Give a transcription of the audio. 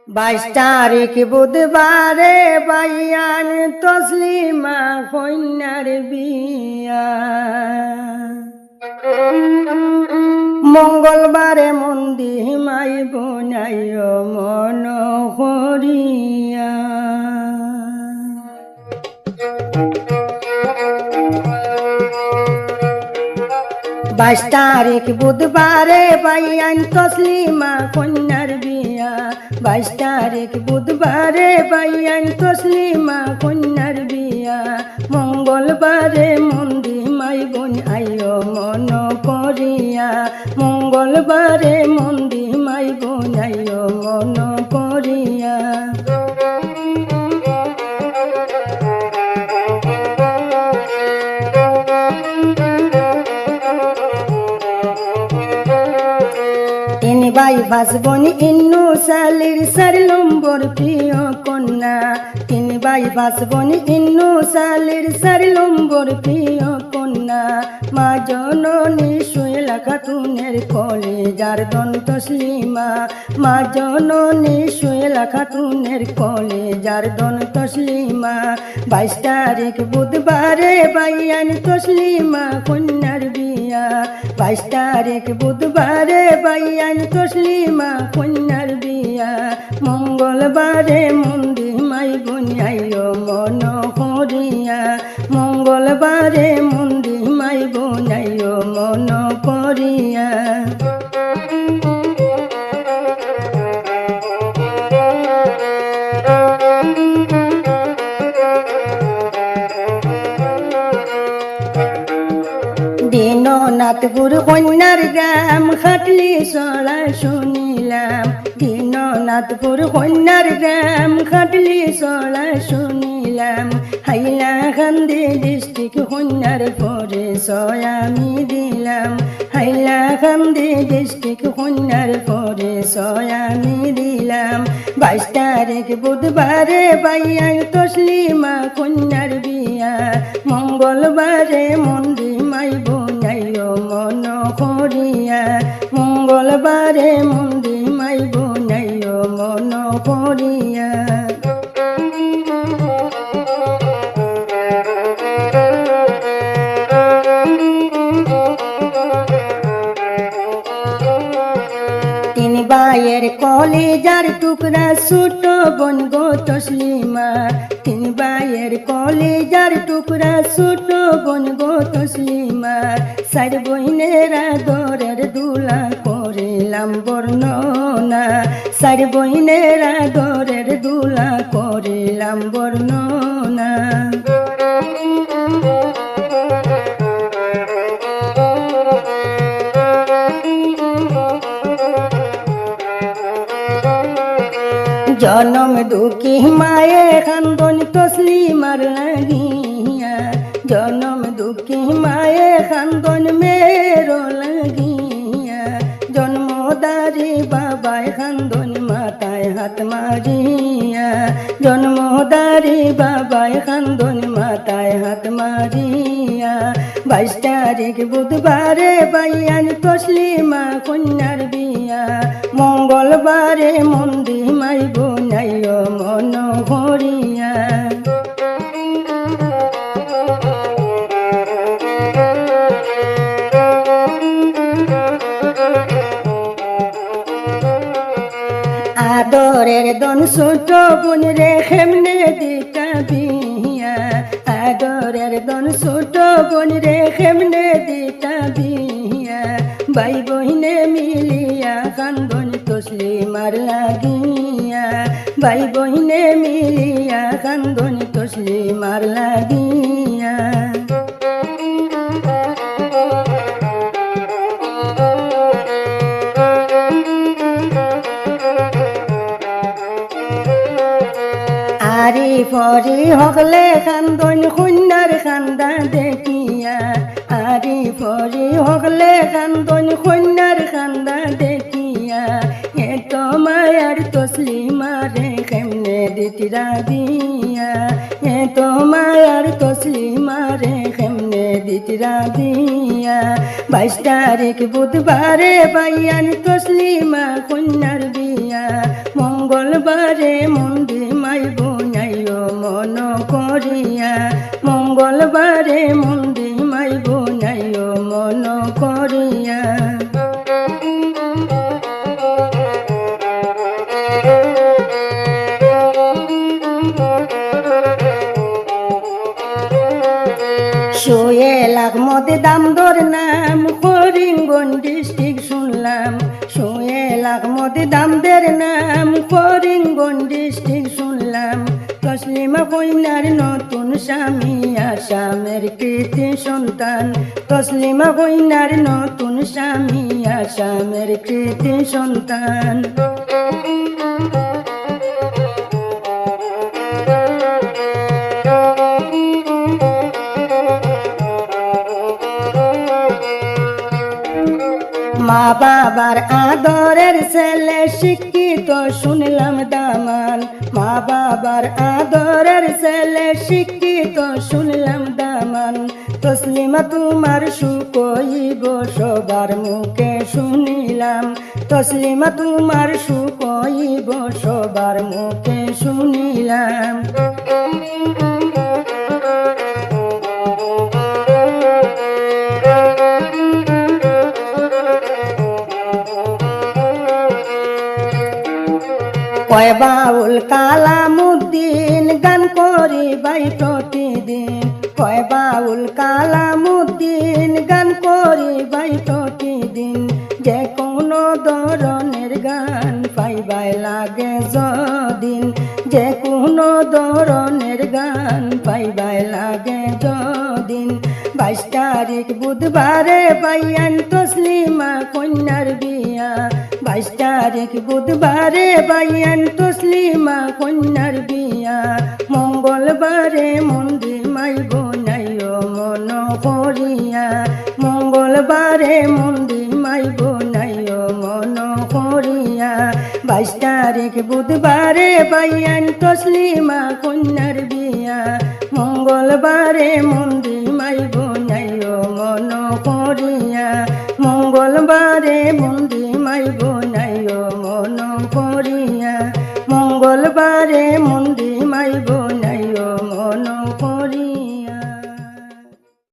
22 তারিখ বুধবারে বাইয়ান তসলিমা কন্যার বিয়া। মঙ্গলবারে মন্দি মাই বোনাইও মন করিয়া। 22 তারিখ বুধবারে বাইয়ান তসলিমা কন্যার বিয়া। 22 তারিখ বুধবারে বাইয়ান তসলিমা কন্যার বিয়া। মঙ্গলবারে মন্দি মাই বোন আইও মন করিয়া। মঙ্গলবারে মন্দি মাই বোন আইও মন করিয়া। ভাই ভাসবনি ইন্নু সালির 4 নম্বর প্রিয় কন্যা। 3 ভাই ভাসবনি ইন্নু সালির 4 নম্বর প্রিয় কন্যা। মা জননী সুয়েলা খাতুনের কলেজার দন তসলিমা। মা জননী সুয়েলা খাতুনের কলেজার দন তসলিমা। 22 তারিখ বুধবারে বাইয়ান তসলিমা কন্যার বিয়া। 22 তারিখ বুধবারে বাইয়ান তসলিমা কন্যার বিয়া। মঙ্গলবারে মন্দি মাই বোনাইও মন করিয়া। মঙ্গলবারে মন্দি মাই বোনাইও মন করিয়া। দীননাথপুর কন্যার গ্রাম খাটলি চড়া শুনিলাম। দীননাথপুর কন্যার গ্রাম খাটলি চড়া শুনিলাম। হাইলাকান্দি ডিস্ট্রিক্ট কন্যার পরিচয় আমি দিলাম। হাইলাকান্দি ডিস্ট্রিক্ট কন্যার পরিচয় আমি দিলাম। 22 তারিখ বুধবারে বাইয়ান তসলিমা কন্যার বিয়া। মঙ্গলবারে মন্দি মাই বোনাইও মন করিয়া। মঙ্গলবারে মন্দি মাই বোনাইও মন করিয়া। ভাইয়ের কলেজার টুকরা ছোট বোন গো তসলিমা। 3 ভাইয়ের কলেজার টুকরা ছোট বোন গো তসলিমা। 4 বইনেরা দরের দুলা করিলাম বর্ণনা। 4 বইনেরা দরের দুলা করিলাম বর্ণনা। জনম দুঃখী মায়ে খান্দন তসলিমার লাগিয়া। জনম দুঃখী মায়ে খান্দন মেরো লাগিয়া। জন্মদারি বাবায় খান্দন মাথায় হাত মারিয়া। জন্মদারি বাবায় খান্দন মাথায় হাত মারিয়া। 22 তারিখ বুধবারে বাইয়ান তসলিমা কন্যার বিয়া। মঙ্গলবারে মন্দি মাই বোনাইও মন করিয়া। আদরের দন ছোট বোন রে কেমনে দিতা বিয়া। আদরের দন ছোট বোন রে কেমনে দিতা বিয়া। ভাই বহিনে মিলিয়া কান্দন তসলিমার লাগিয়া। ভাই বহিনে মিলিয়া কান্দন তসলিমার লাগিয়া। আরি পরি হকলে কান্দন কন্যার কান্দা দেখিয়া। আরি পরি হকলে কান্দন কন্যার কান্দা দেখিয়া। এত মায়ার তসলিমারে কেমনে দিতিরা দিয়া। এত মায়ার তসলিমারে কেমনে দিতিরা দিয়া। 22 তারিখ বুধবারে বাইয়ান তসলিমা কন্যার বিয়া। মঙ্গল মঙ্গলবারে মন্দি মাই বোনাইও মন করিয়া মঙ্গলবারে মন্দি মাই বোনাইও মন করিয়া সোয়েলাক মতে দামদর নাম করিমগঞ্জ ডিস্ট্রিক্ট শুনলাম সোয়েলাক মতে দামদের নাম করিমগঞ্জ ডিস্ট্রিক্ট শুনলাম তসলিমা কইনার নতুন স্বামী আসামের কৃতি সন্তান তসলিমা কইনার নতুন স্বামী আসামের কৃতি সন্তান মা বাবার আদরের ছেলে শিক্ষিত শুনলাম দামান মা বাবার আদরের ছেলে শিক্ষিত শুনলাম দামান তসলিমা তোমার সুকইব সবার মুখে শুনিলাম তসলিমা তোমার সুকইব সবার মুখে শুনিলাম কয় বাউল কালামুদ্দিন গান করি বাই প্রতিদিন কয় বাউল কালামুদ্দিন গান করি বাই প্রতিদিন যে কোনো ধরনের গান পাইবাই লাগে যদিন যে কোনো ধরনের গান পাইবাই লাগে যদিন 22 তারিখ বুধবারে বাইয়ান তসলিমা কন্যার বিয়া 22 তারিখ বুধবারে বাইয়ান তসলিমা কন্যার বিয়া মঙ্গলবারে মন্দি মাই বোনাইও মন করিয়া মঙ্গলবারে মন্দি মাই বোনাইও মন করিয়া 22 তারিখ বুধবারে বাইয়ান তসলিমা কন্যার বিয়া মঙ্গলবারে মন্দি মাই বোনাইও মন করিয়া মঙ্গলবারে মন্দি মাই বোনাইও মন করিয়া মঙ্গলবারে মন্দি মাই বোন